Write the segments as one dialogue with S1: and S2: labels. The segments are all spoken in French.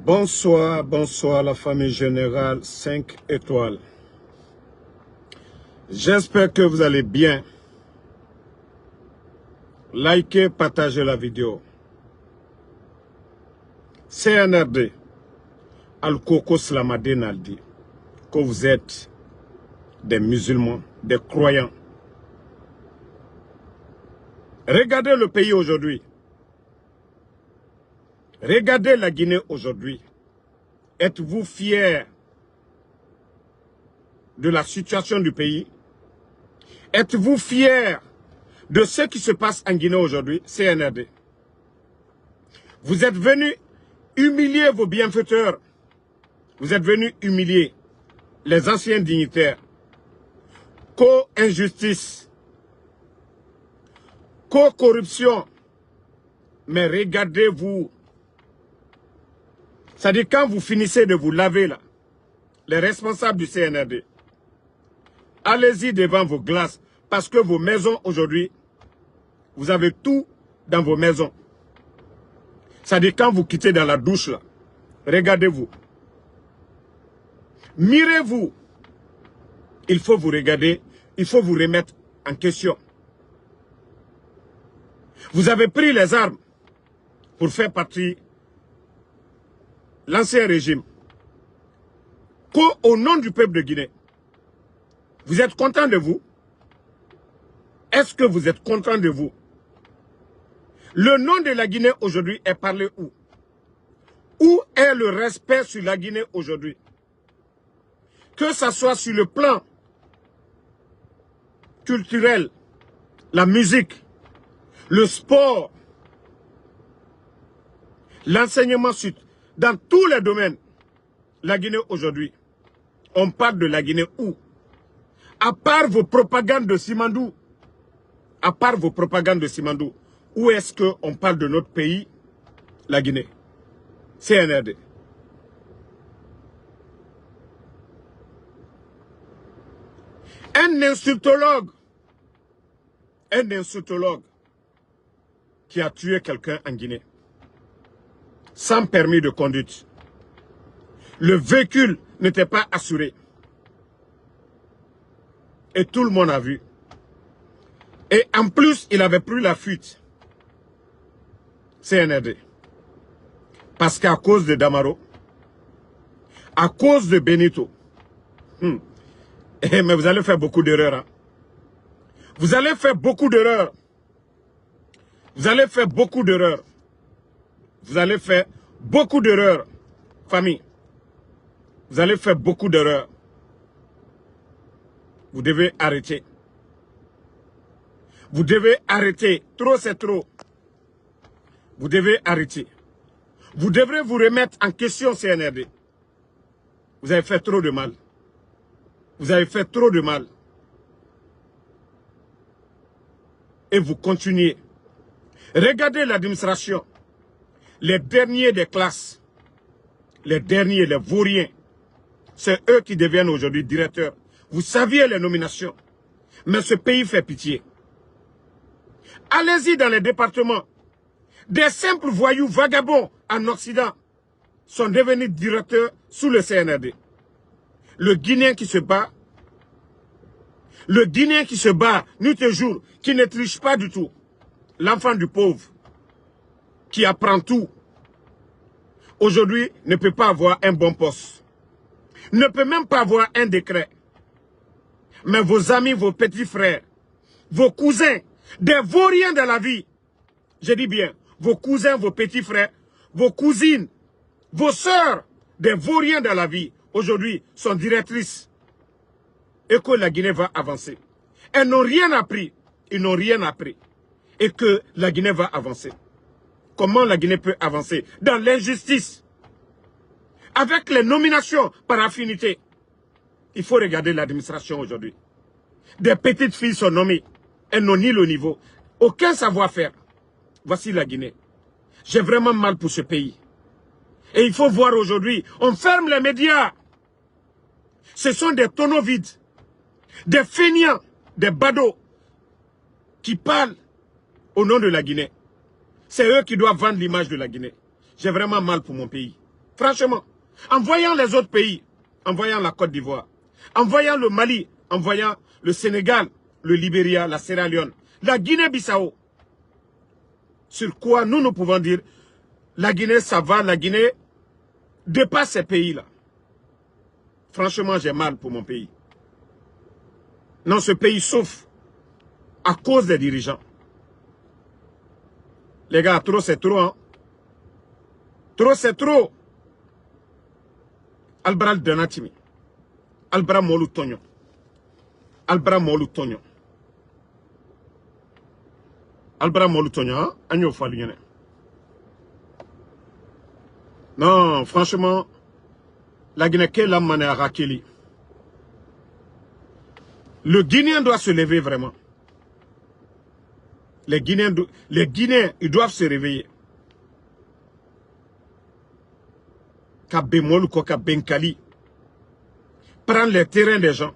S1: Bonsoir, bonsoir la famille générale 5 étoiles. J'espère que vous allez bien. Likez, partagez la vidéo. CNRD, Al-Koko Slamadé Naldi, que vous êtes des musulmans, des croyants. Regardez le pays aujourd'hui. Regardez la Guinée aujourd'hui. Êtes-vous fiers de la situation du pays? Êtes-vous fiers de ce qui se passe en Guinée aujourd'hui? CNRD. Vous êtes venus humilier vos bienfaiteurs. Vous êtes venus humilier les anciens dignitaires. Co-injustice. Co-corruption. Mais regardez-vous. C'est-à-dire quand vous finissez de vous laver là, les responsables du CNRD, allez-y devant vos glaces parce que vos maisons aujourd'hui, vous avez tout dans vos maisons. C'est-à-dire quand vous quittez dans la douche là, regardez-vous. Mirez-vous. Il faut vous regarder, il faut vous remettre en question. Vous avez pris les armes pour faire partie l'ancien régime. Qu'au nom du peuple de Guinée, vous êtes content de vous? Est-ce que vous êtes content de vous? Le nom de la Guinée aujourd'hui est parlé où? Où est le respect sur la Guinée aujourd'hui? Que ce soit sur le plan culturel, la musique, le sport, l'enseignement, dans tous les domaines, la Guinée aujourd'hui, on parle de la Guinée où? À part vos propagandes de Simandou, où est-ce qu'on parle de notre pays, la Guinée? CNRD. Un insultologue qui a tué quelqu'un en Guinée, sans permis de conduite. Le véhicule n'était pas assuré. Et tout le monde a vu. Et en plus, il avait pris la fuite. CNRD. Parce qu'à cause de Damaro, à cause de Benito, mais vous allez faire beaucoup d'erreurs. Hein? Vous allez faire beaucoup d'erreurs. Vous allez faire beaucoup d'erreurs. Vous allez faire beaucoup d'erreurs, famille. Vous allez faire beaucoup d'erreurs. Vous devez arrêter. Vous devez arrêter. Trop, c'est trop. Vous devez arrêter. Vous devrez vous remettre en question, CNRD. Vous avez fait trop de mal. Vous avez fait trop de mal. Et vous continuez. Regardez l'administration. Les derniers des classes. Les derniers, les vauriens. C'est eux qui deviennent aujourd'hui directeurs. Vous saviez les nominations. Mais ce pays fait pitié. Allez-y dans les départements. Des simples voyous vagabonds en Occident sont devenus directeurs sous le CNRD. Le Guinéen qui se bat, nuit et jour, qui ne triche pas du tout. L'enfant du pauvre, qui apprend tout, aujourd'hui ne peut pas avoir un bon poste. Ne peut même pas avoir un décret. Mais vos amis, vos petits frères, vos cousins, des vauriens de la vie, je dis bien, vos cousins, vos petits frères, vos cousines, vos sœurs, des vauriens de la vie, aujourd'hui sont directrices. Et que la Guinée va avancer. Elles n'ont rien appris. Ils n'ont rien appris. Et que la Guinée va avancer. Comment la Guinée peut avancer? Dans l'injustice. Avec les nominations par affinité. Il faut regarder l'administration aujourd'hui. Des petites filles sont nommées. Elles n'ont ni le niveau. Aucun savoir-faire. Voici la Guinée. J'ai vraiment mal pour ce pays. Et il faut voir aujourd'hui, on ferme les médias. Ce sont des tonneaux vides. Des feignants, des badauds qui parlent au nom de la Guinée. C'est eux qui doivent vendre l'image de la Guinée. J'ai vraiment mal pour mon pays. Franchement, en voyant les autres pays, en voyant la Côte d'Ivoire, en voyant le Mali, en voyant le Sénégal, le Libéria, la Sierra Leone, la Guinée-Bissau, sur quoi nous pouvons dire, la Guinée, ça va, la Guinée dépasse ces pays-là. Franchement, j'ai mal pour mon pays. Non, ce pays souffre à cause des dirigeants. Les gars, trop c'est trop, hein. Trop c'est trop. Albral Donatimi. Albra Molu Tonyo. Albra Molu Tonyo. Albra Molu Tonyo, hein. Agno Faligene. Non, franchement, la Guinée, la mané à Rakeli. Le Guinéen doit se lever vraiment. Les Guinéens, ils doivent se réveiller. Kabemolu Koka Benkali. Prendre les terrains des gens.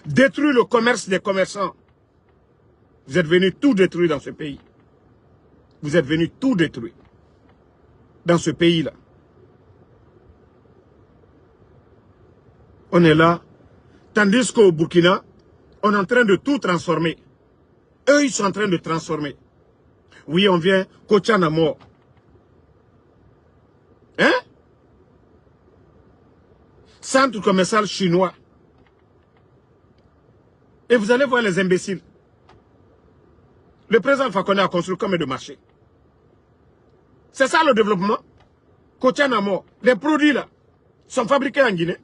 S1: Détruire le commerce des commerçants. Vous êtes venus tout détruire dans ce pays. Vous êtes venus tout détruire. Dans ce pays-là. On est là. Tandis qu'au Burkina, on est en train de tout transformer. Eux, ils sont en train de transformer. Oui, on vient, Kochan à mort. Hein? Centre commercial chinois. Et vous allez voir les imbéciles. Le président Fakonde a construit combien de marchés? C'est ça le développement? Kochan à mort. Les produits là sont fabriqués en Guinée.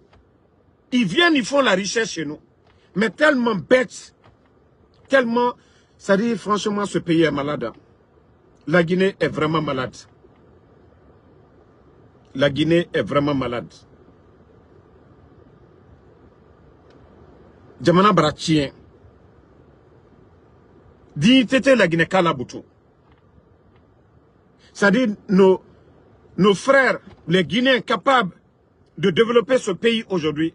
S1: Ils viennent, ils font la richesse chez nous. Mais tellement bêtes, tellement... Ça dit, franchement, ce pays est malade. La Guinée est vraiment malade. La Guinée est vraiment malade. Djamana Bratien. Dignité la Guinée Kalabutu. Ça dit, nos frères, les Guinéens capables de développer ce pays aujourd'hui,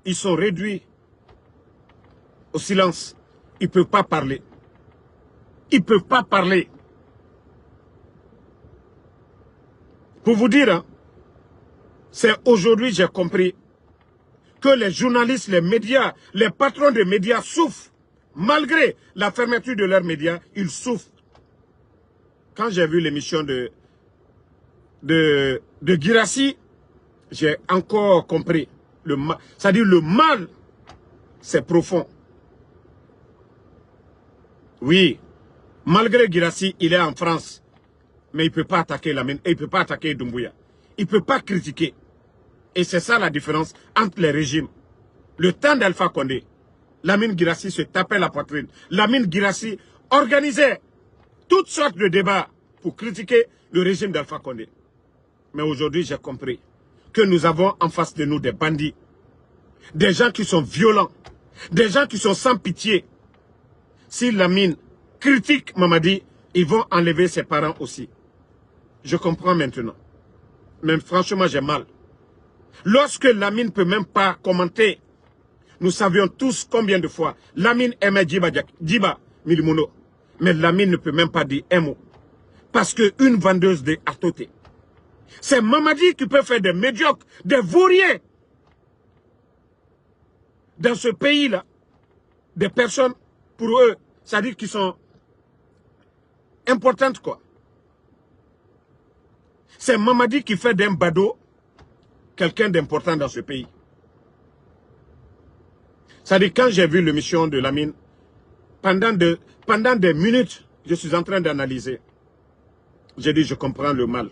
S1: ils sont réduits au silence. Ils ne peuvent pas parler. Ils ne peuvent pas parler. Pour vous dire, hein, c'est aujourd'hui j'ai compris que les journalistes, les médias, les patrons de médias souffrent. Malgré la fermeture de leurs médias, ils souffrent. Quand j'ai vu l'émission de Guirassy, j'ai encore compris. C'est-à-dire le mal, c'est profond. Oui, malgré Guirassy, il est en France. Mais il ne peut pas attaquer Lamine, et il ne peut pas attaquer Doumbouya. Il ne peut pas critiquer. Et c'est ça la différence entre les régimes. Le temps d'Alpha Condé, Lamine Guirassy se tapait la poitrine. Lamine Guirassy organisait toutes sortes de débats pour critiquer le régime d'Alpha Condé. Mais aujourd'hui, j'ai compris que nous avons en face de nous des bandits, des gens qui sont violents, des gens qui sont sans pitié. Si Lamine critique Mamadi, ils vont enlever ses parents aussi. Je comprends maintenant. Mais franchement, j'ai mal. Lorsque Lamine ne peut même pas commenter, nous savions tous combien de fois Lamine aimait Djiba Milimono. Mais Lamine ne peut même pas dire un mot. Parce qu'une vendeuse de Atoté, c'est Mamadi qui peut faire des médiocres, des vauriens. Dans ce pays-là, des personnes, pour eux, c'est-à-dire qui sont importantes, quoi. C'est Mamadi qui fait d'un badaud quelqu'un d'important dans ce pays. C'est-à-dire, quand j'ai vu l'émission de Lamine, pendant des minutes, je suis en train d'analyser. J'ai dit, je comprends le mal.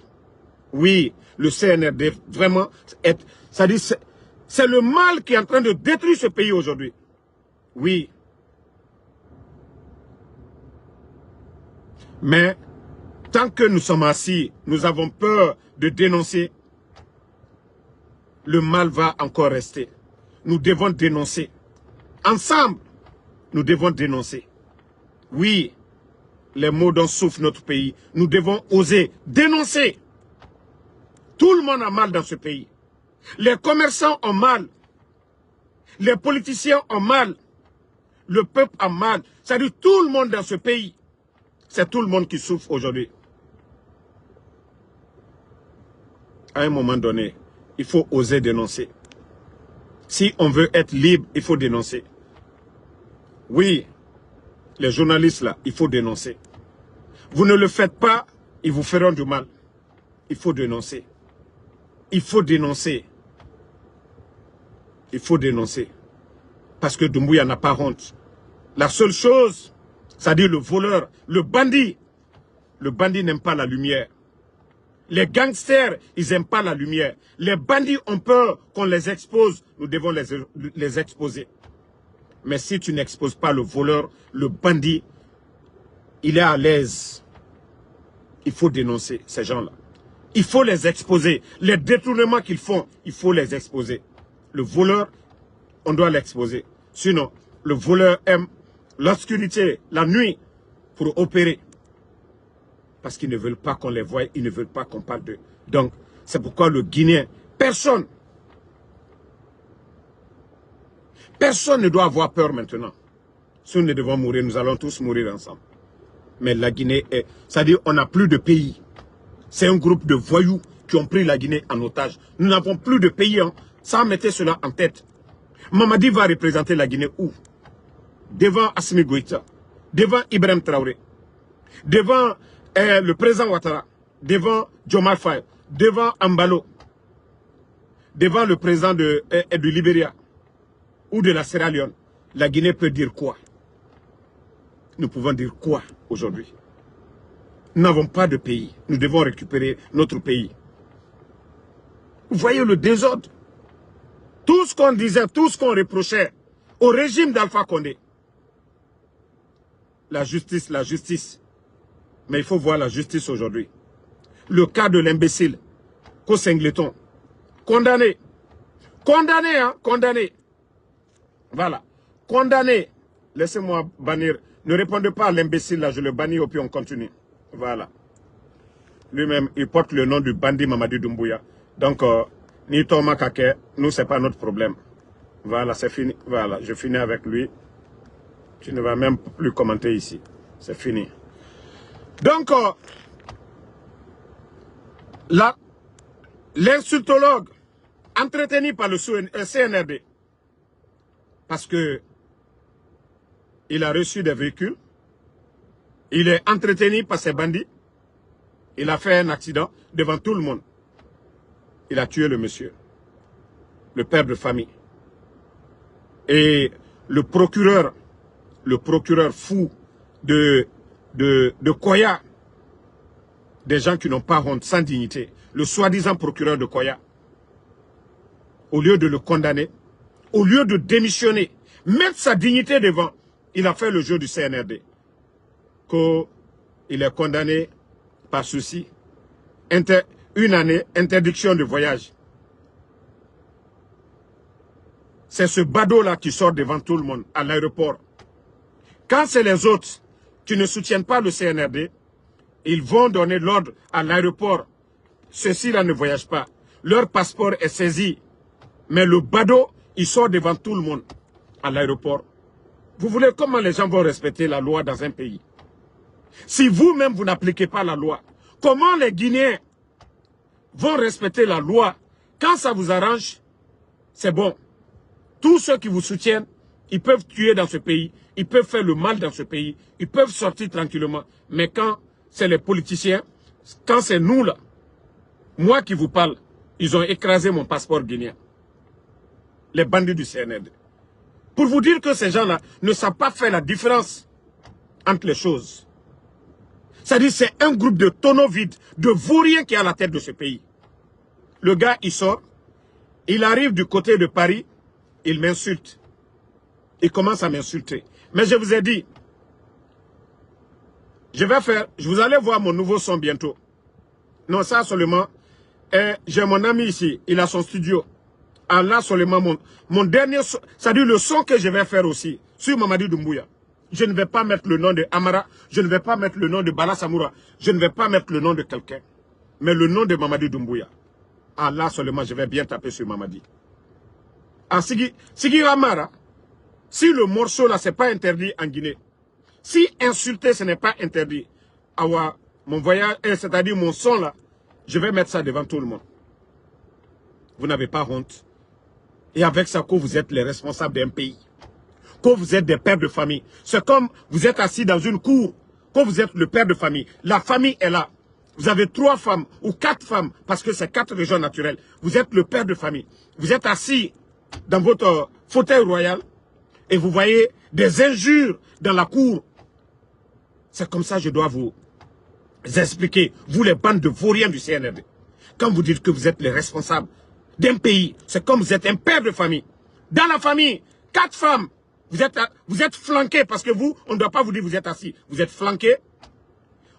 S1: Oui, le CNRD, vraiment, c'est le mal qui est en train de détruire ce pays aujourd'hui. Oui. Mais, tant que nous sommes assis, nous avons peur de dénoncer, le mal va encore rester. Nous devons dénoncer. Ensemble, nous devons dénoncer. Oui, les maux dont souffre notre pays, nous devons oser dénoncer. Tout le monde a mal dans ce pays. Les commerçants ont mal. Les politiciens ont mal. Le peuple a mal. C'est-à-dire tout le monde dans ce pays. C'est tout le monde qui souffre aujourd'hui. à un moment donné, il faut oser dénoncer. Si on veut être libre, il faut dénoncer. Oui, les journalistes là, il faut dénoncer. Vous ne le faites pas, ils vous feront du mal. Il faut dénoncer. Il faut dénoncer. Il faut dénoncer. Parce que Doumbouya n'a pas honte. La seule chose, c'est-à-dire le voleur, le bandit n'aime pas la lumière. Les gangsters, ils n'aiment pas la lumière. Les bandits ont peur qu'on les expose. Nous devons les exposer. Mais si tu n'exposes pas le voleur, le bandit, il est à l'aise. Il faut dénoncer ces gens-là. Il faut les exposer. Les détournements qu'ils font, il faut les exposer. Le voleur, on doit l'exposer. Sinon, le voleur aime l'obscurité, la nuit, pour opérer. Parce qu'ils ne veulent pas qu'on les voie, ils ne veulent pas qu'on parle d'eux. Donc, c'est pourquoi le Guinéen, personne ne doit avoir peur maintenant. Si nous devons mourir, nous allons tous mourir ensemble. Mais la Guinée est... C'est-à-dire, on n'a plus de pays. C'est un groupe de voyous qui ont pris la Guinée en otage. Nous n'avons plus de pays, hein. Ça, mettez cela en tête. Mamadi va représenter la Guinée où? Devant Assimi Goïta, devant Ibrahim Traoré, devant le président Ouattara, devant Diomaye Faye, devant Ambalo, devant le président du Libéria ou de la Sierra Leone. La Guinée peut dire quoi? Nous pouvons dire quoi aujourd'hui? Nous n'avons pas de pays. Nous devons récupérer notre pays. Vous voyez le désordre? Tout ce qu'on disait, tout ce qu'on reprochait au régime d'Alpha Condé. La justice, la justice. Mais il faut voir la justice aujourd'hui. Le cas de l'imbécile, Kosengleton, condamné. Condamné, hein, condamné. Voilà. Condamné. Laissez-moi bannir. Ne répondez pas à l'imbécile là, je le bannis et puis on continue. Voilà. Lui-même, il porte le nom du bandit Mamadi Doumbouya. Donc, ni Thomas Kake, nous, c'est pas notre problème. Voilà, c'est fini. Voilà, je finis avec lui. Tu ne vas même plus commenter ici. C'est fini. Donc, l'insultologue entretenu par le CNRD, parce que il a reçu des véhicules, il est entretenu par ces bandits, il a fait un accident devant tout le monde. Il a tué le monsieur, le père de famille. Et le procureur fou de Koya, des gens qui n'ont pas honte, sans dignité, le soi-disant procureur de Koya, au lieu de le condamner, au lieu de démissionner, mettre sa dignité devant, il a fait le jeu du CNRD. Qu'il est condamné par ceci, une année, interdiction de voyage. C'est ce badaud-là qui sort devant tout le monde à l'aéroport. Quand c'est les autres qui ne soutiennent pas le CNRD, ils vont donner l'ordre à l'aéroport. Ceux-ci-là ne voyagent pas. Leur passeport est saisi. Mais le badaud, il sort devant tout le monde à l'aéroport. Vous voulez comment les gens vont respecter la loi dans un pays? Si vous-même, vous n'appliquez pas la loi, comment les Guinéens vont respecter la loi? Quand ça vous arrange, c'est bon. Tous ceux qui vous soutiennent, ils peuvent tuer dans ce pays, ils peuvent faire le mal dans ce pays, ils peuvent sortir tranquillement. Mais quand c'est les politiciens, quand c'est nous là, moi qui vous parle, ils ont écrasé mon passeport guinéen. Les bandits du CNRD. Pour vous dire que ces gens-là ne savent pas faire la différence entre les choses. C'est-à-dire c'est un groupe de tonneaux vides, de vauriens qui est à la tête de ce pays. Le gars, il sort, il arrive du côté de Paris, il m'insulte. Il commence à m'insulter. Mais je vous ai dit, vous allez voir mon nouveau son bientôt. Non, ça seulement, j'ai mon ami ici, il a son studio. Ah là seulement, mon dernier son, c'est-à-dire le son que je vais faire aussi, sur Mamadi Doumbouya. Je ne vais pas mettre le nom de Amara, je ne vais pas mettre le nom de Bala Samoura, je ne vais pas mettre le nom de quelqu'un, mais le nom de Mamadi Doumbouya. Ah là seulement, je vais bien taper sur Mamadi. Ah, Sigi Amara, si le morceau là, c'est pas interdit en Guinée, si insulter ce n'est pas interdit, mon voyage, c'est-à-dire mon son là, je vais mettre ça devant tout le monde. Vous n'avez pas honte. Et avec ça, que vous êtes les responsables d'un pays. Que vous êtes des pères de famille. C'est comme vous êtes assis dans une cour. Que vous êtes le père de famille. La famille est là. Vous avez 3 femmes ou 4 femmes, parce que c'est 4 régions naturelles. Vous êtes le père de famille. Vous êtes assis dans votre fauteuil royal et vous voyez des injures dans la cour. C'est comme ça que je dois vous expliquer, vous les bandes de vauriens du CNRD. Quand vous dites que vous êtes les responsables d'un pays, c'est comme vous êtes un père de famille. Dans la famille, 4 femmes, vous êtes flanqués parce que vous, on ne doit pas vous dire que vous êtes assis. Vous êtes flanqués.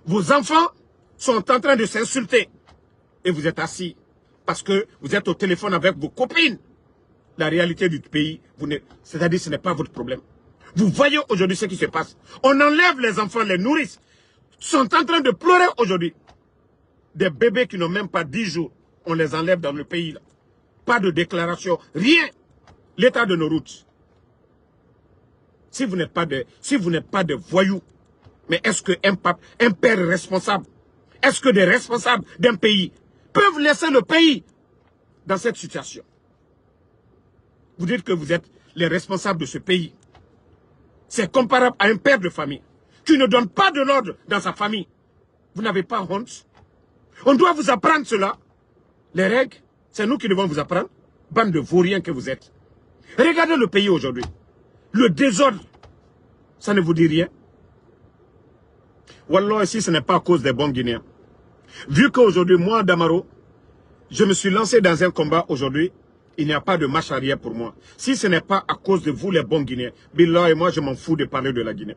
S1: Vos enfants sont en train de s'insulter. Et vous êtes assis parce que vous êtes au téléphone avec vos copines. La réalité du pays, c'est-à-dire ce n'est pas votre problème. Vous voyez aujourd'hui ce qui se passe. On enlève les enfants, les nourrices. Sont en train de pleurer aujourd'hui. Des bébés qui n'ont même pas 10 jours. On les enlève dans le pays. Là. Pas de déclaration, rien. L'état de nos routes. Si vous n'êtes pas des voyous, mais est-ce qu'un père responsable, est-ce que des responsables d'un pays peuvent laisser le pays dans cette situation? Vous dites que vous êtes les responsables de ce pays. C'est comparable à un père de famille qui ne donne pas de l'ordre dans sa famille. Vous n'avez pas honte? On doit vous apprendre cela. Les règles, c'est nous qui devons vous apprendre. Bande de vauriens que vous êtes. Regardez le pays aujourd'hui. Le désordre, ça ne vous dit rien? Wallah, ici, ce n'est pas à cause des bons Guinéens. Vu qu'aujourd'hui, moi, Damaro, je me suis lancé dans un combat aujourd'hui, il n'y a pas de marche arrière pour moi. Si ce n'est pas à cause de vous, les bons Guinéens, Billah et moi, je m'en fous de parler de la Guinée.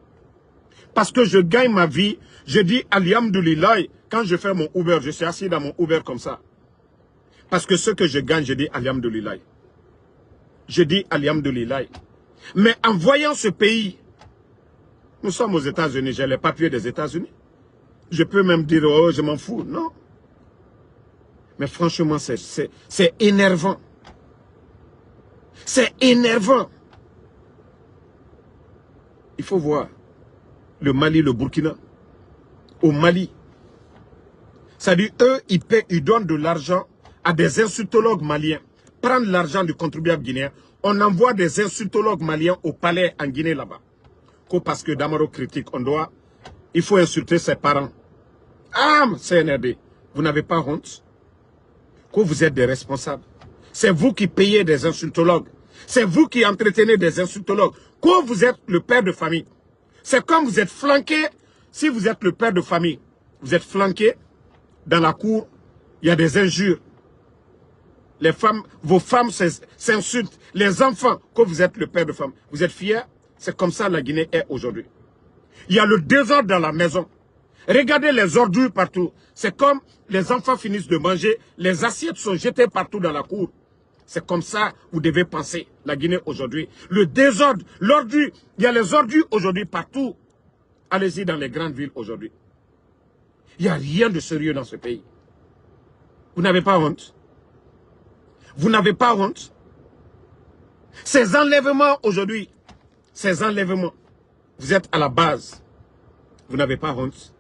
S1: Parce que je gagne ma vie, je dis Alhamdoulilah, quand je fais mon Uber, je suis assis dans mon Uber comme ça. Parce que ce que je gagne, je dis Alhamdoulilah. Je dis Alhamdoulilah. Mais en voyant ce pays, nous sommes aux États-Unis, j'ai les papiers des États-Unis. Je peux même dire, oh, je m'en fous. Non. Mais franchement, c'est énervant. C'est énervant. Il faut voir le Mali, le Burkina. Au Mali. C'est-à-dire, eux, ils donnent de l'argent à des insultologues maliens. Prendre l'argent du contribuable guinéen. On envoie des insultologues maliens au palais en Guinée là-bas. Parce que Damaro critique, il faut insulter ses parents. Ah, CNRD, vous n'avez pas honte? Que vous êtes des responsables. C'est vous qui payez des insultologues. C'est vous qui entretenez des insultologues. Que vous êtes le père de famille. C'est comme vous êtes flanqué. Si vous êtes le père de famille, vous êtes flanqué dans la cour, il y a des injures. Les femmes, vos femmes s'insultent. Les enfants, que vous êtes le père de famille. Vous êtes fiers? C'est comme ça la Guinée est aujourd'hui. Il y a le désordre dans la maison. Regardez les ordures partout. C'est comme les enfants finissent de manger, les assiettes sont jetées partout dans la cour. C'est comme ça vous devez penser la Guinée aujourd'hui. Le désordre, l'ordure, il y a les ordures aujourd'hui partout. Allez-y dans les grandes villes aujourd'hui. Il n'y a rien de sérieux dans ce pays. Vous n'avez pas honte? Vous n'avez pas honte? Ces enlèvements aujourd'hui, ces enlèvements, vous êtes à la base. Vous n'avez pas honte?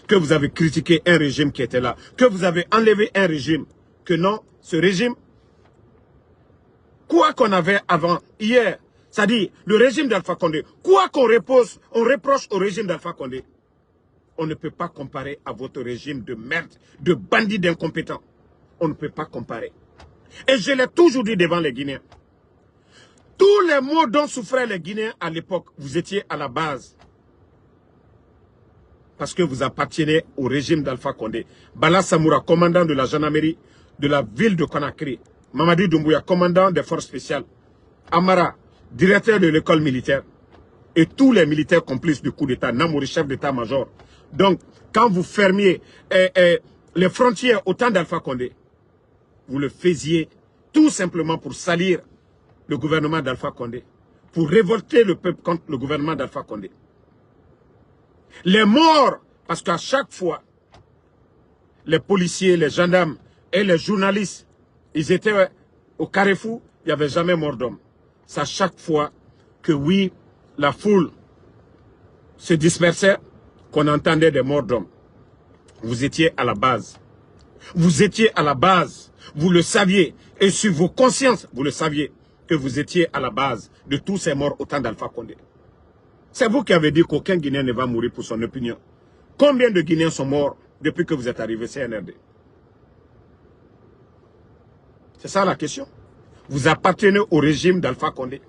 S1: Que vous avez critiqué un régime qui était là. Que vous avez enlevé un régime. Que non, ce régime, quoi qu'on avait avant, hier, c'est-à-dire le régime d'Alpha Condé, quoi qu'on reproche au régime d'Alpha Condé, on ne peut pas comparer à votre régime de merde, de bandits d'incompétents. On ne peut pas comparer. Et je l'ai toujours dit devant les Guinéens. Tous les maux dont souffraient les Guinéens à l'époque, vous étiez à la base. Parce que vous appartenez au régime d'Alpha Condé. Bala Samoura, commandant de la gendarmerie de la ville de Conakry. Mamadi Doumbouya, commandant des forces spéciales. Amara, directeur de l'école militaire. Et tous les militaires complices du coup d'État. Namouri, chef d'état-major. Donc, quand vous fermiez les frontières au temps d'Alpha Condé, vous le faisiez tout simplement pour salir le gouvernement d'Alpha Condé. Pour révolter le peuple contre le gouvernement d'Alpha Condé. Les morts, parce qu'à chaque fois, les policiers, les gendarmes et les journalistes, ils étaient au carrefour, il n'y avait jamais mort d'homme. C'est à chaque fois que oui, la foule se dispersait, qu'on entendait des morts d'hommes. Vous étiez à la base. Vous étiez à la base. Vous le saviez. Et sur vos consciences, vous le saviez, que vous étiez à la base de tous ces morts au temps d'Alpha Condé. C'est vous qui avez dit qu'aucun Guinéen ne va mourir pour son opinion. Combien de Guinéens sont morts depuis que vous êtes arrivé CNRD? C'est ça la question. Vous appartenez au régime d'Alpha Condé.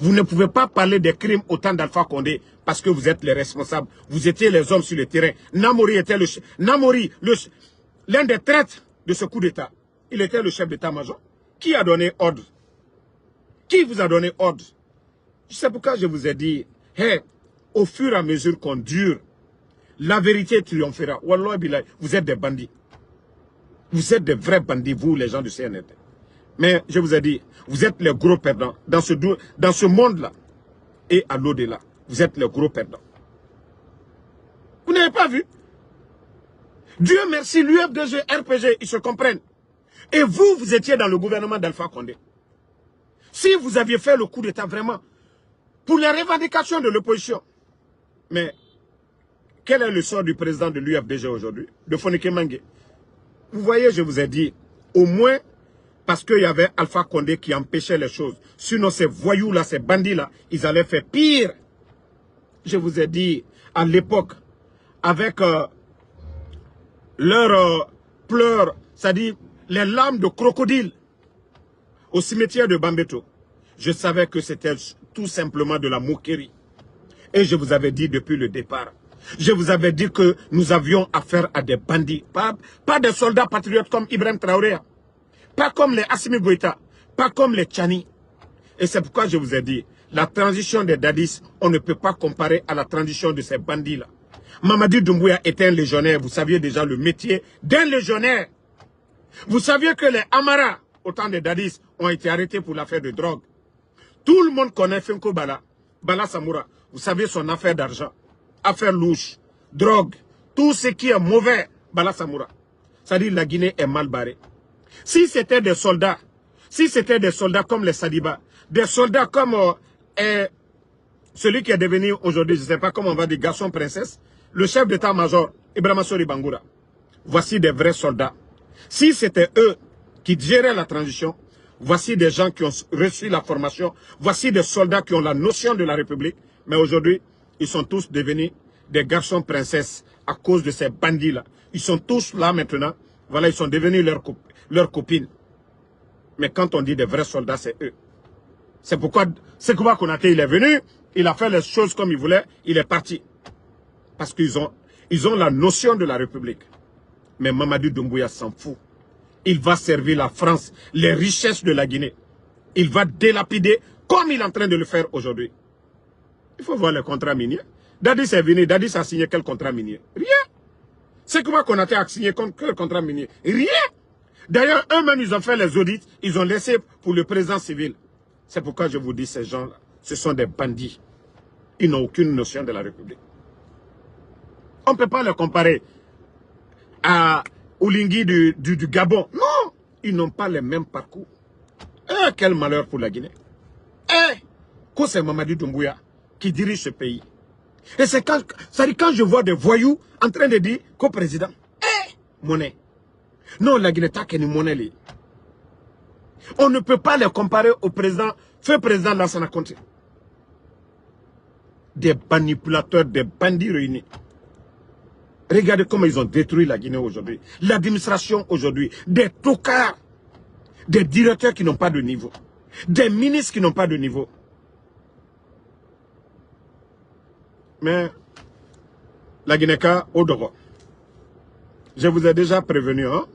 S1: Vous ne pouvez pas parler des crimes au temps d'Alpha Condé parce que vous êtes les responsables. Vous étiez les hommes sur le terrain. Namori était l'un des traîtres de ce coup d'État. Il était le chef d'état-major. Qui a donné ordre? Qui vous a donné ordre? C'est pourquoi je vous ai dit, hey, au fur et à mesure qu'on dure, la vérité triomphera. Wallah billah, vous êtes des bandits. Vous êtes des vrais bandits, vous, les gens du CNRD. Mais je vous ai dit, vous êtes les gros perdants. Dans ce monde-là et à l'au-delà, vous êtes les gros perdants. Vous n'avez pas vu? Dieu merci, l'UFDG, RPG, ils se comprennent. Et vous, vous étiez dans le gouvernement d'Alpha Condé. Si vous aviez fait le coup d'État vraiment pour les revendications de l'opposition. Mais quel est le sort du président de l'UFDG aujourd'hui? De Fonike Mangue. Vous voyez, je vous ai dit, au moins parce qu'il y avait Alpha Condé qui empêchait les choses. Sinon, ces voyous-là, ces bandits-là, ils allaient faire pire. Je vous ai dit, à l'époque, avec leurs pleurs, c'est-à-dire les larmes de crocodile au cimetière de Bambeto, je savais que c'était tout simplement de la moquerie. Et je vous avais dit depuis le départ, je vous avais dit que nous avions affaire à des bandits, pas des soldats patriotes comme Ibrahim Traoré, pas comme les Assimi Goïta, pas comme les Tchani. Et c'est pourquoi je vous ai dit, la transition des Dadis, on ne peut pas comparer à la transition de ces bandits-là. Mamadi Doumbouya était un légionnaire, vous saviez déjà le métier d'un légionnaire. Vous saviez que les Amara, au temps des Dadis, ont été arrêtés pour l'affaire de drogue. Tout le monde connaît Fenko Bala, Bala Samoura. Vous savez son affaire d'argent, affaire louche, drogue, tout ce qui est mauvais, Bala Samoura. C'est-à-dire la Guinée est mal barrée. Si c'était des soldats comme les Sadiba, des soldats comme celui qui est devenu aujourd'hui, je ne sais pas comment on va dire, garçon princesse, le chef d'état-major, Ibrahima Sori Bangoura. Voici des vrais soldats. Si c'était eux qui géraient la transition, voici des gens qui ont reçu la formation, voici des soldats qui ont la notion de la République, mais aujourd'hui, ils sont tous devenus des garçons princesses à cause de ces bandits-là. Ils sont tous là maintenant, voilà, ils sont devenus leurs copines. Mais quand on dit des vrais soldats, c'est eux. C'est pourquoi Sekouba Konaté, il est venu, il a fait les choses comme il voulait, il est parti. Parce qu'ils ont la notion de la République. Mais Mamadou Doumbouya s'en fout. Il va servir la France, les richesses de la Guinée. Il va délapider comme il est en train de le faire aujourd'hui. Il faut voir les contrats miniers. Dadis est venu, Dadis a signé quel contrat minier? Rien. Sekouba Konaté a signé quel contrat minier? Rien. D'ailleurs, eux-mêmes, ils ont fait les audits, ils ont laissé pour le président civil. C'est pourquoi je vous dis, ces gens-là, ce sont des bandits. Ils n'ont aucune notion de la République. On ne peut pas les comparer à Oulingui du Gabon. Non, ils n'ont pas les mêmes parcours. Eh, quel malheur pour la Guinée. Eh, que c'est Mamadou Doumbouya qui dirige ce pays. Et c'est quand je vois des voyous en train de dire qu'au président, eh, monnaie. Non, la Guinée n'a qu'une monnaie. On ne peut pas les comparer au président, feu président Lansana Conté. Des manipulateurs, des bandits réunis. Regardez comment ils ont détruit la Guinée aujourd'hui. L'administration aujourd'hui, des tocards, des directeurs qui n'ont pas de niveau, des ministres qui n'ont pas de niveau. Mais la Guinée-Ka, au droit. Je vous ai déjà prévenu, hein?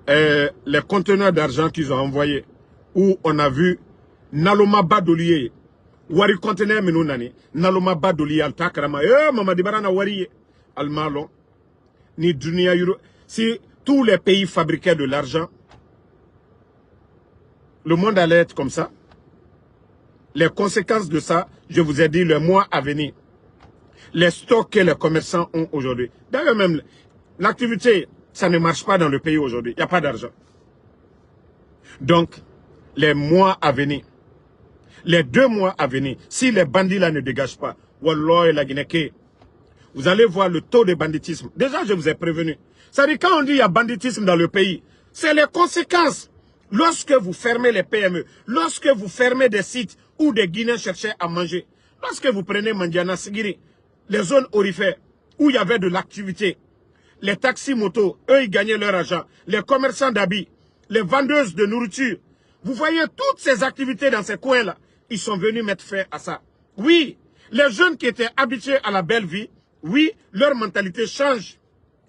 S1: Les conteneurs d'argent qu'ils ont envoyés, où on a vu Naloma Badoliye, Wari conteneur Menounani, Naloma Badoliye, Al-Takrama, Mamadi Barana Wari, Al-Malon, ni Dunia Euro. Si tous les pays fabriquaient de l'argent, le monde allait être comme ça. Les conséquences de ça, je vous ai dit, le mois à venir. Les stocks que les commerçants ont aujourd'hui. D'ailleurs même, l'activité, ça ne marche pas dans le pays aujourd'hui. Il n'y a pas d'argent. Donc, les mois à venir, les 2 mois à venir, si les bandits là ne dégagent pas, Wallah et la Guinée, vous allez voir le taux de banditisme. Déjà, je vous ai prévenu. C'est-à-dire, quand on dit qu'il y a banditisme dans le pays, C'est les conséquences. Lorsque vous fermez les PME, lorsque vous fermez des sites où des Guinéens cherchaient à manger, lorsque vous prenez Mandiana, Sigiri, les zones orifères où il y avait de l'activité, les taxis motos, eux, ils gagnaient leur argent, les commerçants d'habits, les vendeuses de nourriture. Vous voyez toutes ces activités dans ces coins-là, ils sont venus mettre fin à ça. Oui, les jeunes qui étaient habitués à la belle vie, oui, leur mentalité change.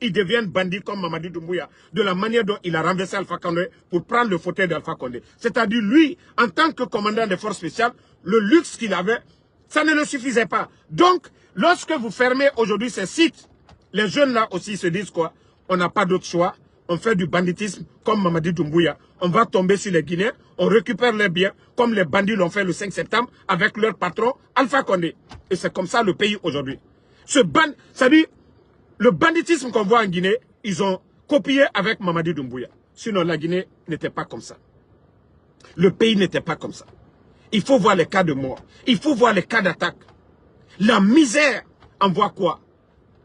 S1: Ils deviennent bandits comme Mamadi Doumbouya, de la manière dont il a renversé Alpha Condé pour prendre le fauteuil d'Alpha Condé. C'est-à-dire, lui, en tant que commandant des forces spéciales, le luxe qu'il avait, ça ne le suffisait pas. Donc, lorsque vous fermez aujourd'hui ces sites, les jeunes là aussi se disent quoi? On n'a pas d'autre choix. On fait du banditisme comme Mamadi Doumbouya. On va tomber sur les Guinéens, on récupère leurs biens, comme les bandits l'ont fait le 5 septembre avec leur patron Alpha Condé. Et c'est comme ça le pays aujourd'hui. C'est-à-dire, le banditisme qu'on voit en Guinée, ils ont copié avec Mamadi Doumbouya. Sinon, la Guinée n'était pas comme ça. Le pays n'était pas comme ça. Il faut voir les cas de mort. Il faut voir les cas d'attaque. La misère envoie quoi?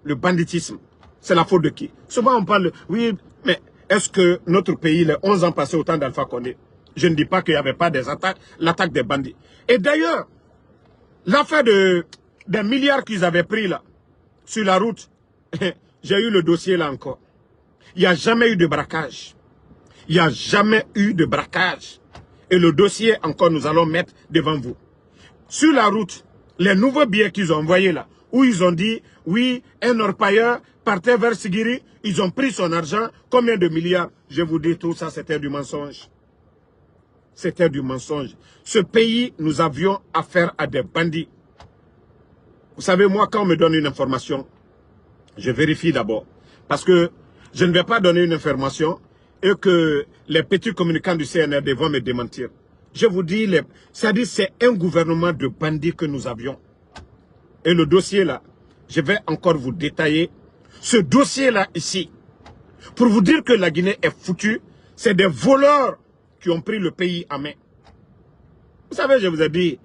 S1: Le banditisme. C'est la faute de qui? Souvent on parle, oui, mais est-ce que notre pays, les 11 ans passés au temps d'Alpha Condé, je ne dis pas qu'il n'y avait pas des attaques, l'attaque des bandits. Et d'ailleurs, l'affaire des milliards qu'ils avaient pris là, sur la route, j'ai eu le dossier là encore. Il n'y a jamais eu de braquage. Il n'y a jamais eu de braquage. Et le dossier encore nous allons mettre devant vous. Sur la route, les nouveaux billets qu'ils ont envoyés là, où ils ont dit, oui, un orpailleur partait vers Sigiri, ils ont pris son argent, combien de milliards? Je vous dis tout ça, c'était du mensonge. C'était du mensonge. Ce pays, nous avions affaire à des bandits. Vous savez, moi, quand on me donne une information, je vérifie d'abord. Parce que je ne vais pas donner une information et que les petits communicants du CNRD vont me démentir. Je vous dis, c'est-à-dire c'est un gouvernement de bandits que nous avions. Et le dossier là, je vais encore vous détailler. Ce dossier là ici, pour vous dire que la Guinée est foutue, c'est des voleurs qui ont pris le pays en main. Vous savez, je vous ai dit,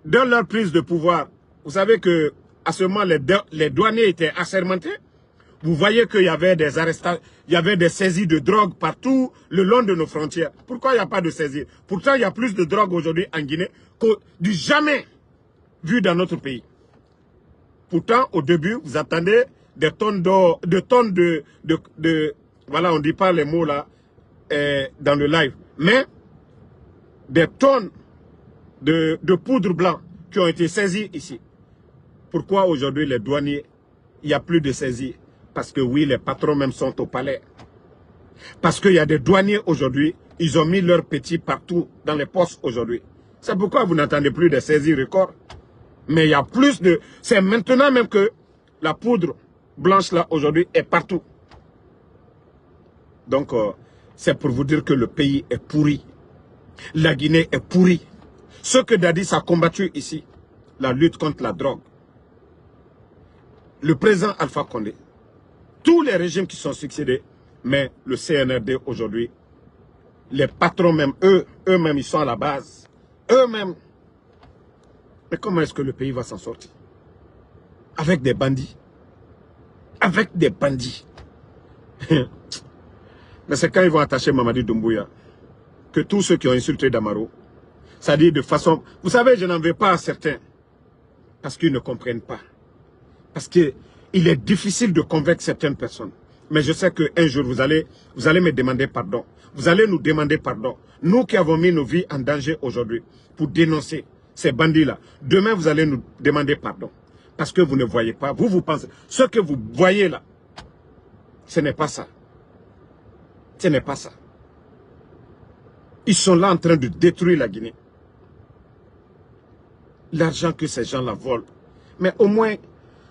S1: dans leur prise de pouvoir, vous savez que à ce moment, les douaniers étaient assermentés. Vous voyez qu'il y avait des arrestations, il y avait des saisies de drogue partout le long de nos frontières. Pourquoi il n'y a pas de saisie? Pourtant, il y a plus de drogue aujourd'hui en Guinée que du jamais vu dans notre pays. Pourtant, au début, vous attendez des tonnes d'or, voilà, on ne dit pas les mots là dans le live, mais des tonnes de poudre blanche qui ont été saisies ici. Pourquoi aujourd'hui les douaniers, il n'y a plus de saisie? Parce que oui, les patrons même sont au palais. Parce qu'il y a des douaniers aujourd'hui, ils ont mis leurs petits partout dans les postes aujourd'hui. C'est pourquoi vous n'entendez plus de saisies records. Mais il y a plus de... C'est maintenant même que la poudre blanche là aujourd'hui est partout. Donc c'est pour vous dire que le pays est pourri. La Guinée est pourrie. Ce que Dadis a combattu ici, la lutte contre la drogue. Le président Alpha Condé, tous les régimes qui sont succédés, mais le CNRD aujourd'hui, les patrons même, eux-mêmes, ils sont à la base. Eux-mêmes. Mais comment est-ce que le pays va s'en sortir? Avec des bandits. Avec des bandits. Mais c'est quand ils vont attacher Mamadi Doumbouya que tous ceux qui ont insulté Damaro, c'est-à-dire de façon... Vous savez, je n'en veux pas à certains. Parce qu'ils ne comprennent pas. Parce qu'il est difficile de convaincre certaines personnes. Mais je sais qu'un jour, vous allez me demander pardon. Vous allez nous demander pardon. Nous qui avons mis nos vies en danger aujourd'hui pour dénoncer ces bandits-là. Demain, vous allez nous demander pardon. Parce que vous ne voyez pas. Vous pensez. Ce que vous voyez là, ce n'est pas ça. Ce n'est pas ça. Ils sont là en train de détruire la Guinée. L'argent que ces gens-là volent. Mais au moins...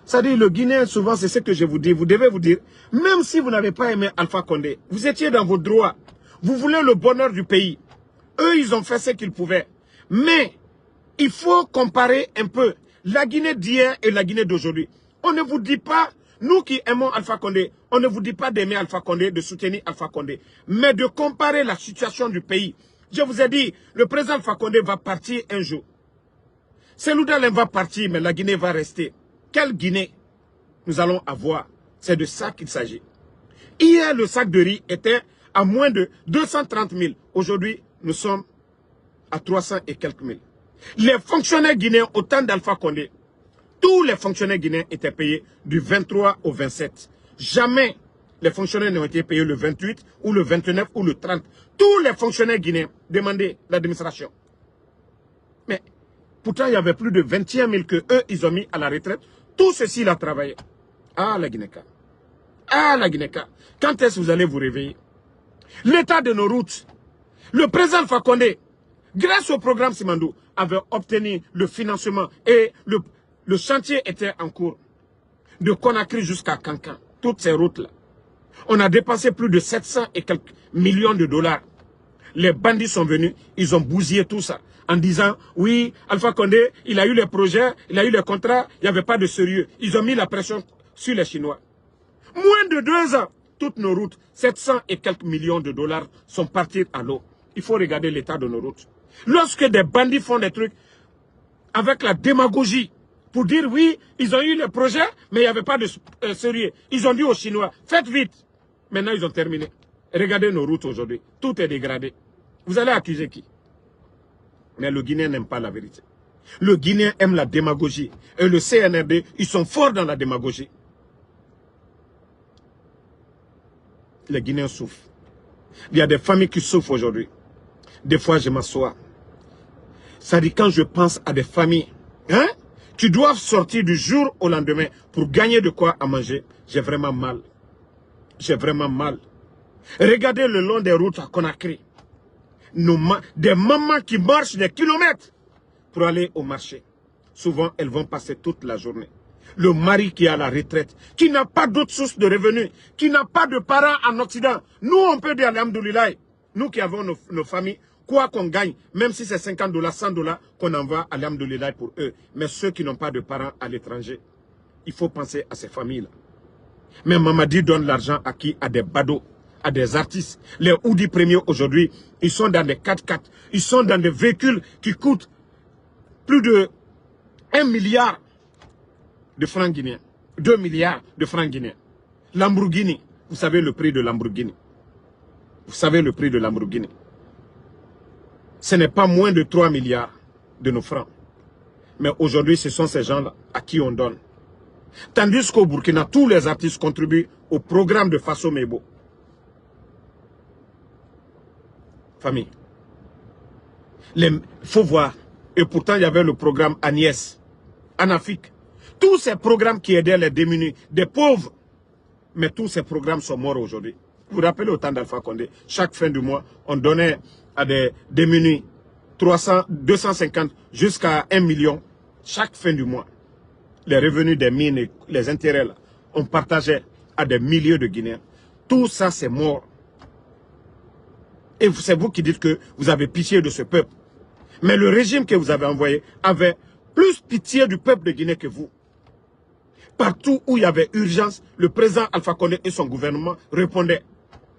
S1: Ça dit, le Guinéen, souvent, c'est ce que je vous dis. Vous devez vous dire, même si vous n'avez pas aimé Alpha Condé, vous étiez dans vos droits. Vous voulez le bonheur du pays. Eux, ils ont fait ce qu'ils pouvaient. Mais, il faut comparer un peu la Guinée d'hier et la Guinée d'aujourd'hui. On ne vous dit pas, nous qui aimons Alpha Condé, on ne vous dit pas d'aimer Alpha Condé, de soutenir Alpha Condé, mais de comparer la situation du pays. Je vous ai dit, le président Alpha Condé va partir un jour. Cellou Dalein va partir, mais la Guinée va rester. Quelle Guinée nous allons avoir? C'est de ça qu'il s'agit. Hier, le sac de riz était à moins de 230 000. Aujourd'hui, nous sommes à 300 et quelques mille. Les fonctionnaires guinéens au temps d'Alpha Condé, tous les fonctionnaires guinéens étaient payés du 23 au 27. Jamais les fonctionnaires n'ont été payés le 28 ou le 29 ou le 30. Tous les fonctionnaires guinéens demandaient l'administration. Mais pourtant, il y avait plus de 21 000 que eux, ils ont mis à la retraite. Tout ceci, il a travaillé. Ah, la Guinée-Ca. Ah, la Guinée-Ca. Quand est-ce que vous allez vous réveiller? L'état de nos routes. Le président Alpha Condé, grâce au programme Simandou, avait obtenu le financement et le chantier était en cours. De Conakry jusqu'à Kankan. Toutes ces routes-là. On a dépensé plus de 700 et quelques millions de dollars. Les bandits sont venus, ils ont bousillé tout ça. En disant, oui, Alpha Condé, il a eu les projets, il a eu les contrats, il n'y avait pas de sérieux. Ils ont mis la pression sur les Chinois. Moins de 2 ans, toutes nos routes, 700 et quelques millions de dollars sont partis à l'eau. Il faut regarder l'état de nos routes. Lorsque des bandits font des trucs avec la démagogie, pour dire oui, ils ont eu les projets, mais il n'y avait pas de sérieux. Ils ont dit aux Chinois, faites vite. Maintenant, ils ont terminé. Regardez nos routes aujourd'hui. Tout est dégradé. Vous allez accuser qui? Mais le Guinéen n'aime pas la vérité. Le Guinéen aime la démagogie. Et le CNRD, ils sont forts dans la démagogie. Les Guinéens souffrent. Il y a des familles qui souffrent aujourd'hui. Des fois, je m'assois. Ça dit, quand je pense à des familles, hein, qui doivent sortir du jour au lendemain pour gagner de quoi à manger, j'ai vraiment mal. J'ai vraiment mal. Regardez le long des routes à Conakry. Des mamans qui marchent des kilomètres pour aller au marché. Souvent, elles vont passer toute la journée. Le mari qui est à la retraite, qui n'a pas d'autre source de revenus, qui n'a pas de parents en Occident. Nous, on peut dire alhamdoulilah. Nous qui avons nos familles, quoi qu'on gagne, même si c'est 50 $, 100 $, qu'on envoie alhamdoulilah pour eux. Mais ceux qui n'ont pas de parents à l'étranger, il faut penser à ces familles-là. Mais Mamadi donne l'argent à qui? À des badauds, à des artistes. Les Oudi premiers aujourd'hui, ils sont dans des 4x4. Ils sont dans des véhicules qui coûtent plus de 1 milliard de francs guinéens. 2 milliards de francs guinéens. Lamborghini, vous savez le prix de Lamborghini. Vous savez le prix de Lamborghini. Ce n'est pas moins de 3 milliards de nos francs. Mais aujourd'hui, ce sont ces gens-là à qui on donne. Tandis qu'au Burkina, tous les artistes contribuent au programme de Faso Mebo. Famille. Il faut voir. Et pourtant, il y avait le programme Agnès, en Afrique. Tous ces programmes qui aidaient les démunis, des pauvres. Mais tous ces programmes sont morts aujourd'hui. Vous vous rappelez au temps d'Alpha Condé, chaque fin du mois, on donnait à des démunis 300, 250 jusqu'à 1 million chaque fin du mois. Les revenus des mines et les intérêts, là, on partageait à des milliers de Guinéens. Tout ça, c'est mort. Et c'est vous qui dites que vous avez pitié de ce peuple. Mais le régime que vous avez envoyé avait plus pitié du peuple de Guinée que vous. Partout où il y avait urgence, le président Alpha Condé et son gouvernement répondaient.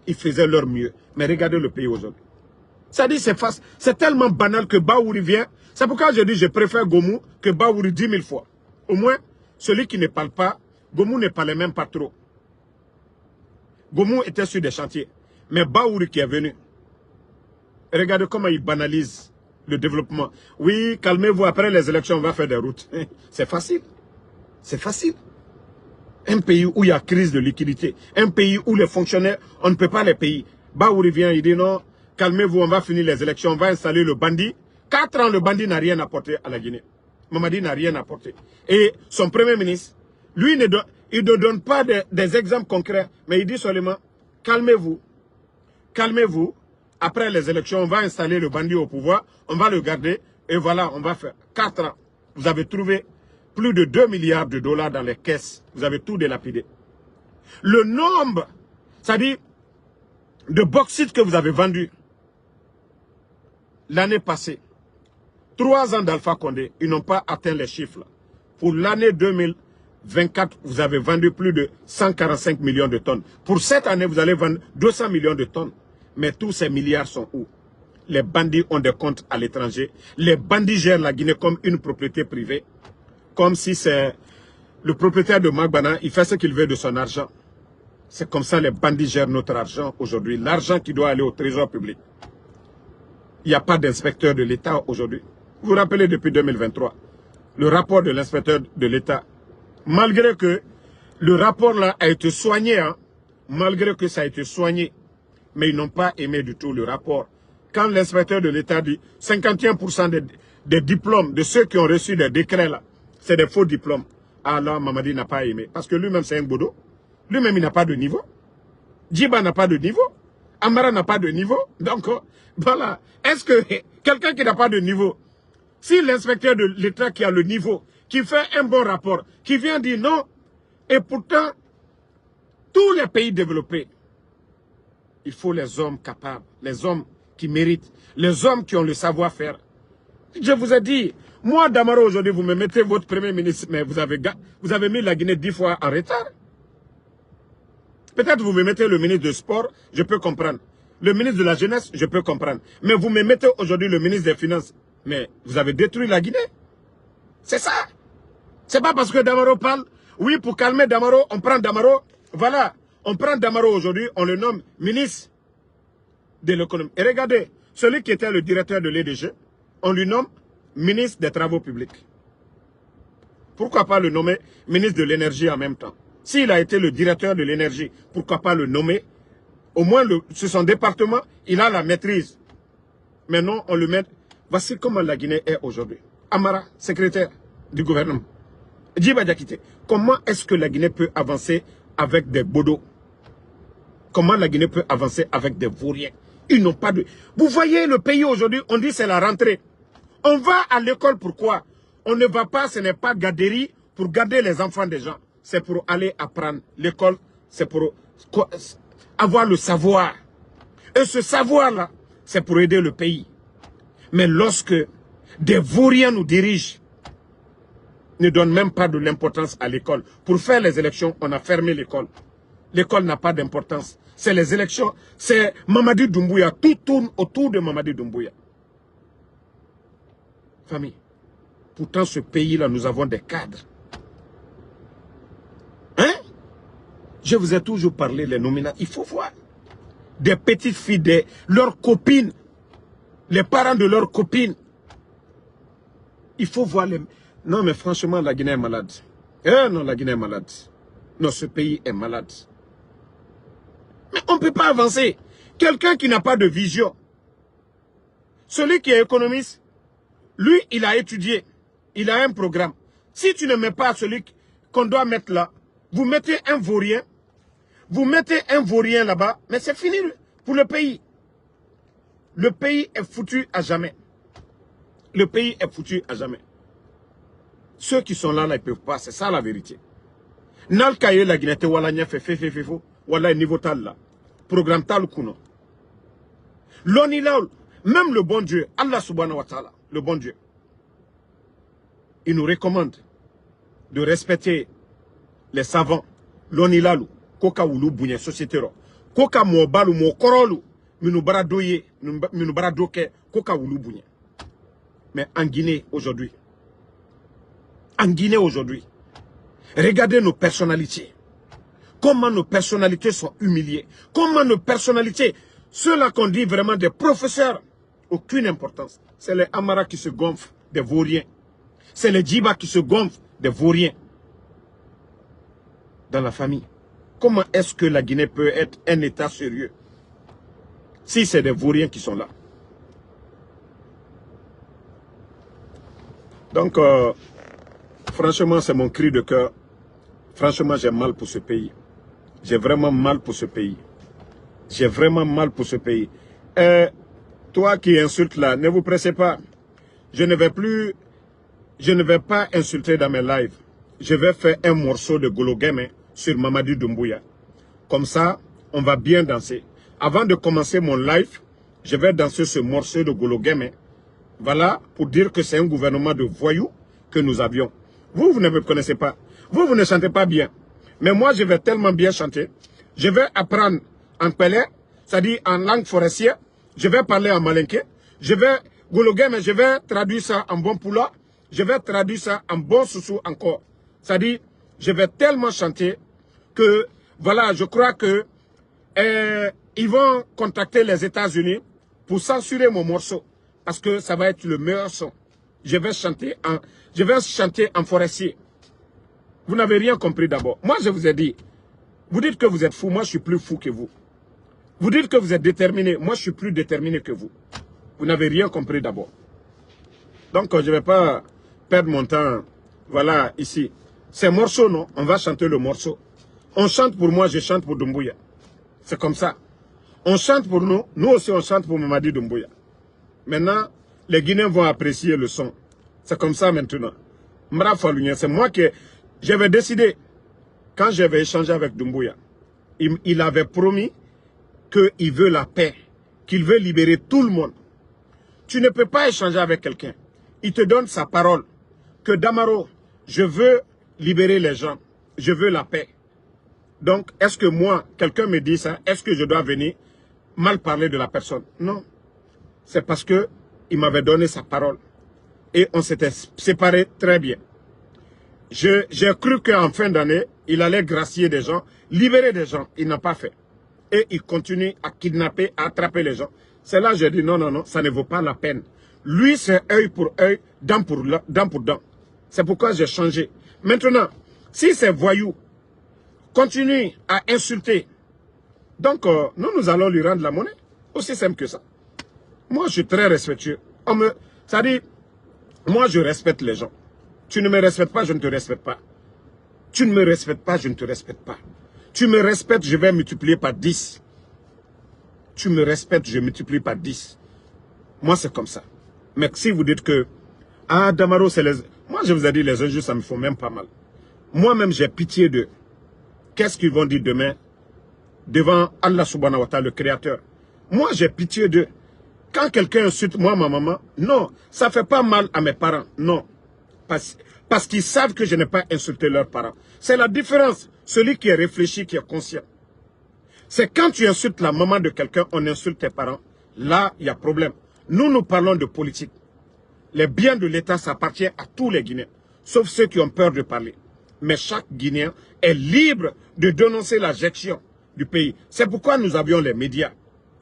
S1: Ils faisaient leur mieux. Mais regardez le pays aujourd'hui. Ça dit, c'est tellement banal que Baouri vient. C'est pourquoi je dis je préfère Gomou que Baouri 10 000 fois. Au moins, celui qui ne parle pas, Gomou ne parlait même pas trop. Gomou était sur des chantiers. Mais Baouri qui est venu, regardez comment il banalise le développement. Oui, calmez-vous, après les élections, on va faire des routes. C'est facile. C'est facile. Un pays où il y a crise de liquidité, un pays où les fonctionnaires, on ne peut pas les payer. Baouri vient, il dit non, calmez-vous, on va finir les élections, on va installer le bandit. 4 ans, le bandit n'a rien apporté à la Guinée. Mamadi n'a rien apporté. Et son premier ministre, lui, il ne donne pas des exemples concrets, mais il dit seulement, calmez-vous, calmez-vous. Après les élections, on va installer le bandit au pouvoir, on va le garder, et voilà, on va faire 4 ans. Vous avez trouvé plus de 2 milliards de dollars dans les caisses. Vous avez tout délapidé. Le nombre, c'est-à-dire, de bauxite que vous avez vendu l'année passée, 3 ans d'Alpha Condé, ils n'ont pas atteint les chiffres. Pour l'année 2024, vous avez vendu plus de 145 millions de tonnes. Pour cette année, vous allez vendre 200 millions de tonnes. Mais tous ces milliards sont où? Les bandits ont des comptes à l'étranger. Les bandits gèrent la Guinée comme une propriété privée. Comme si c'est le propriétaire de Magbana, il fait ce qu'il veut de son argent. C'est comme ça les bandits gèrent notre argent aujourd'hui. L'argent qui doit aller au trésor public. Il n'y a pas d'inspecteur de l'État aujourd'hui. Vous vous rappelez depuis 2023, le rapport de l'inspecteur de l'État, malgré que le rapport là a été soigné, hein, malgré que ça a été soigné, mais ils n'ont pas aimé du tout le rapport. Quand l'inspecteur de l'État dit 51% des diplômes de ceux qui ont reçu des décrets là, c'est des faux diplômes. Alors Mamadi n'a pas aimé. Parce que lui-même c'est un bodo. Lui-même il n'a pas de niveau. Djiba n'a pas de niveau. Amara n'a pas de niveau. Donc voilà. Est-ce que quelqu'un qui n'a pas de niveau, si l'inspecteur de l'État qui a le niveau, qui fait un bon rapport, qui vient dire non, et pourtant, tous les pays développés, il faut les hommes capables, les hommes qui méritent, les hommes qui ont le savoir-faire. Je vous ai dit, moi, Damaro, aujourd'hui, vous me mettez votre premier ministre, mais vous avez mis la Guinée 10 fois en retard. Peut-être vous me mettez le ministre de Sport, je peux comprendre. Le ministre de la Jeunesse, je peux comprendre. Mais vous me mettez aujourd'hui le ministre des Finances. Mais vous avez détruit la Guinée. C'est ça. C'est pas parce que Damaro parle. Oui, pour calmer Damaro, on prend Damaro. Voilà. On prend Damaro aujourd'hui, on le nomme ministre de l'économie. Et regardez, celui qui était le directeur de l'EDG, on lui nomme ministre des Travaux publics. Pourquoi pas le nommer ministre de l'énergie en même temps? S'il a été le directeur de l'énergie, pourquoi pas le nommer? Au moins, sur son département, il a la maîtrise. Mais non, on le met. Voici comment la Guinée est aujourd'hui. Amara, secrétaire du gouvernement. Djiba Diakité, comment est-ce que la Guinée peut avancer avec des bodos? Comment la Guinée peut avancer avec des vauriens? Ils n'ont pas de... Vous voyez le pays aujourd'hui, on dit c'est la rentrée. On va à l'école, pourquoi? On ne va pas, ce n'est pas garderie pour garder les enfants des gens. C'est pour aller apprendre. L'école, c'est pour avoir le savoir. Et ce savoir-là, c'est pour aider le pays. Mais lorsque des vauriens nous dirigent, ne donnent même pas de l'importance à l'école. Pour faire les élections, on a fermé l'école. L'école n'a pas d'importance. C'est les élections, c'est Mamadi Doumbouya. Tout tourne autour de Mamadi Doumbouya. Famille, pourtant ce pays-là, nous avons des cadres. Hein? Je vous ai toujours parlé, les nominats. Il faut voir. Des petites filles, leurs copines, les parents de leurs copines. Il faut voir les... Non, mais franchement, la Guinée est malade. Non, la Guinée est malade. Non, ce pays est malade. Mais on ne peut pas avancer. Quelqu'un qui n'a pas de vision. Celui qui est économiste, lui, il a étudié. Il a un programme. Si tu ne mets pas celui qu'on doit mettre là, vous mettez un vaurien. Vous mettez un vaurien là-bas, mais c'est fini pour le pays. Le pays est foutu à jamais. Le pays est foutu à jamais. Ceux qui sont là, ils ne peuvent pas. C'est ça la vérité. Nal kaye la Guinée, wala nya fait wala niveau tal là. Programme tal kuno. L'oni là, même le bon Dieu, Allah subhanahu wa ta'ala, le bon Dieu, il nous recommande de respecter les savants. L'oni là, koka wulu bunye société ro. Koka mo balu mo korolu, minu baradoye, minu baradoke, koka wulu bunye. Mais en Guinée aujourd'hui, regardez nos personnalités. Comment nos personnalités sont humiliées. Comment nos personnalités, ceux-là qu'on dit vraiment des professeurs, aucune importance. C'est les Amara qui se gonflent des vauriens. C'est les Djiba qui se gonflent des vauriens. Dans la famille. Comment est-ce que la Guinée peut être un État sérieux si c'est des vauriens qui sont là? Donc, franchement, c'est mon cri de cœur. Franchement, j'ai mal pour ce pays. J'ai vraiment mal pour ce pays. J'ai vraiment mal pour ce pays. Toi qui insultes là, ne vous pressez pas. Je ne vais pas insulter dans mes lives. Je vais faire un morceau de Golo Game sur Mamadi Doumbouya. Comme ça, on va bien danser. Avant de commencer mon live, je vais danser ce morceau de Golo Game. Voilà, pour dire que c'est un gouvernement de voyous que nous avions. Vous, vous ne me connaissez pas. Vous, vous ne chantez pas bien. Mais moi, je vais tellement bien chanter. Je vais apprendre en pelé, c'est-à-dire en langue forestière. Je vais parler en malinké. Je vais gologuer, mais je vais traduire ça en bon poula. Je vais traduire ça en bon soussou encore. C'est-à-dire, je vais tellement chanter que voilà, je crois que ils vont contacter les États-Unis pour censurer mon morceau. Parce que ça va être le meilleur son. Je vais chanter en forestier. Vous n'avez rien compris d'abord. Moi, je vous ai dit, vous dites que vous êtes fou, moi je suis plus fou que vous. Vous dites que vous êtes déterminé, moi je suis plus déterminé que vous. Vous n'avez rien compris d'abord. Donc je ne vais pas perdre mon temps, voilà, ici. C'est morceau, non? On va chanter le morceau. On chante pour moi, je chante pour Doumbouya. C'est comme ça. On chante pour nous, nous aussi on chante pour Mamadi Doumbouya. Maintenant, les Guinéens vont apprécier le son. C'est comme ça maintenant. Mra Falounia, c'est moi qui j'avais décidé, quand j'avais échangé avec Doumbouya, il avait promis qu'il veut la paix, qu'il veut libérer tout le monde. Tu ne peux pas échanger avec quelqu'un. Il te donne sa parole, que Damaro, je veux libérer les gens, je veux la paix. Donc, est-ce que moi, quelqu'un me dit ça, est-ce que je dois venir mal parler de la personne? Non. C'est parce que il m'avait donné sa parole. Et on s'était séparés très bien. J'ai cru qu'en fin d'année, il allait gracier des gens, libérer des gens. Il n'a pas fait. Et il continue à kidnapper, à attraper les gens. C'est là que j'ai dit non, non, non, ça ne vaut pas la peine. Lui, c'est œil pour œil, dent pour dent. C'est pourquoi j'ai changé. Maintenant, si ces voyous continuent à insulter, donc nous allons lui rendre la monnaie. Aussi simple que ça. Moi, je suis très respectueux. Ça dit, moi, je respecte les gens. Tu ne me respectes pas, je ne te respecte pas. Tu ne me respectes pas, je ne te respecte pas. Tu me respectes, je vais multiplier par 10. Tu me respectes, je multiplie par 10. Moi, c'est comme ça. Mais si vous dites que, ah, Damaro, c'est les... Moi, je vous ai dit, les injures, ça me fait même pas mal. Moi-même, j'ai pitié d'eux. Qu'est-ce qu'ils vont dire demain devant Allah subhanahu wa ta'ala, le Créateur? Moi, j'ai pitié d'eux. Quand quelqu'un insulte moi, ma maman, non, ça ne fait pas mal à mes parents, non. Parce qu'ils savent que je n'ai pas insulté leurs parents. C'est la différence. Celui qui est réfléchi, qui est conscient. C'est quand tu insultes la maman de quelqu'un, on insulte tes parents. Là, il y a problème. Nous parlons de politique. Les biens de l'État, ça appartient à tous les Guinéens. Sauf ceux qui ont peur de parler. Mais chaque Guinéen est libre de dénoncer la gestion du pays. C'est pourquoi nous avions les médias,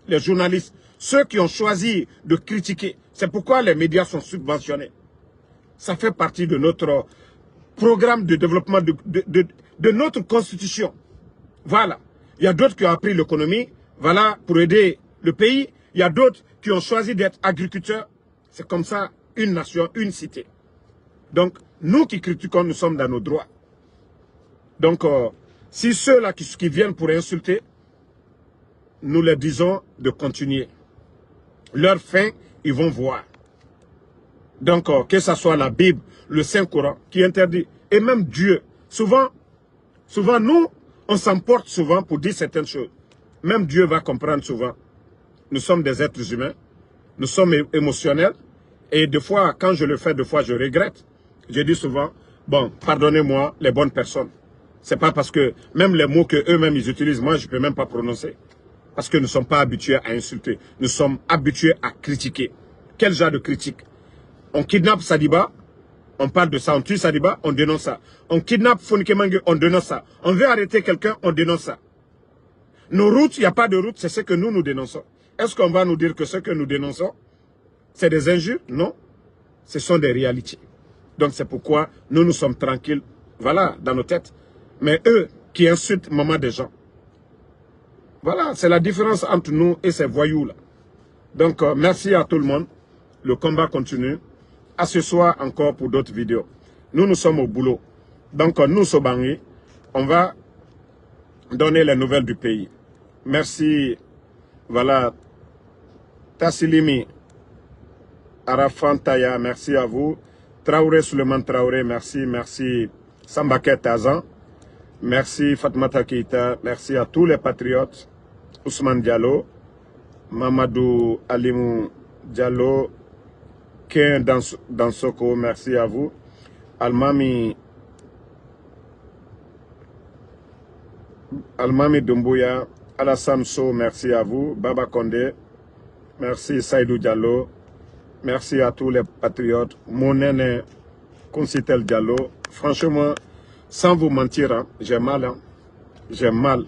S1: les journalistes, ceux qui ont choisi de critiquer. C'est pourquoi les médias sont subventionnés. Ça fait partie de notre programme de développement de notre constitution. Voilà. Il y a d'autres qui ont appris l'économie, voilà, pour aider le pays. Il y a d'autres qui ont choisi d'être agriculteurs. C'est comme ça, une nation, une cité. Donc, nous qui critiquons, nous sommes dans nos droits. Donc, si ceux-là qui viennent pour insulter, nous leur disons de continuer. Leur fin, ils vont voir. Donc, que ce soit la Bible, le Saint-Coran, qui interdit, et même Dieu. Souvent, nous, on s'emporte souvent pour dire certaines choses. Même Dieu va comprendre souvent. Nous sommes des êtres humains, nous sommes émotionnels, et des fois, quand je le fais, des fois, je regrette. Je dis souvent, bon, pardonnez-moi les bonnes personnes. C'est pas parce que même les mots qu'eux-mêmes ils utilisent, moi, je ne peux même pas prononcer. Parce que nous ne sommes pas habitués à insulter. Nous sommes habitués à critiquer. Quel genre de critique? On kidnappe Sadiba, on parle de ça. On tue Sadiba, on dénonce ça. On kidnappe Fonike Mange, on dénonce ça. On veut arrêter quelqu'un, on dénonce ça. Nos routes, il n'y a pas de route, c'est ce que nous dénonçons. Est-ce qu'on va nous dire que ce que nous dénonçons, c'est des injures? Non. Ce sont des réalités. Donc c'est pourquoi nous sommes tranquilles, voilà, dans nos têtes. Mais eux qui insultent maman des gens, voilà, c'est la différence entre nous et ces voyous-là. Donc merci à tout le monde. Le combat continue. À ce soir encore pour d'autres vidéos. Nous sommes au boulot. Donc nous, Sobangi, on va donner les nouvelles du pays. Merci. Voilà. Tassilimi Arafantaya, merci à vous. Traoré Suleiman Traoré, merci. Merci Sambaket Tazan. Merci Fatmata Keita. Merci à tous les patriotes. Ousmane Diallo. Mamadou Alimou Diallo. Ken Dansoko, merci à vous. Almami Doumbouya. Alassane So, merci à vous. Baba Condé. Merci Saïdou Diallo. Merci à tous les patriotes. Mon aîné, Consitel Diallo. Franchement, sans vous mentir, hein, j'ai mal. Hein. J'ai mal.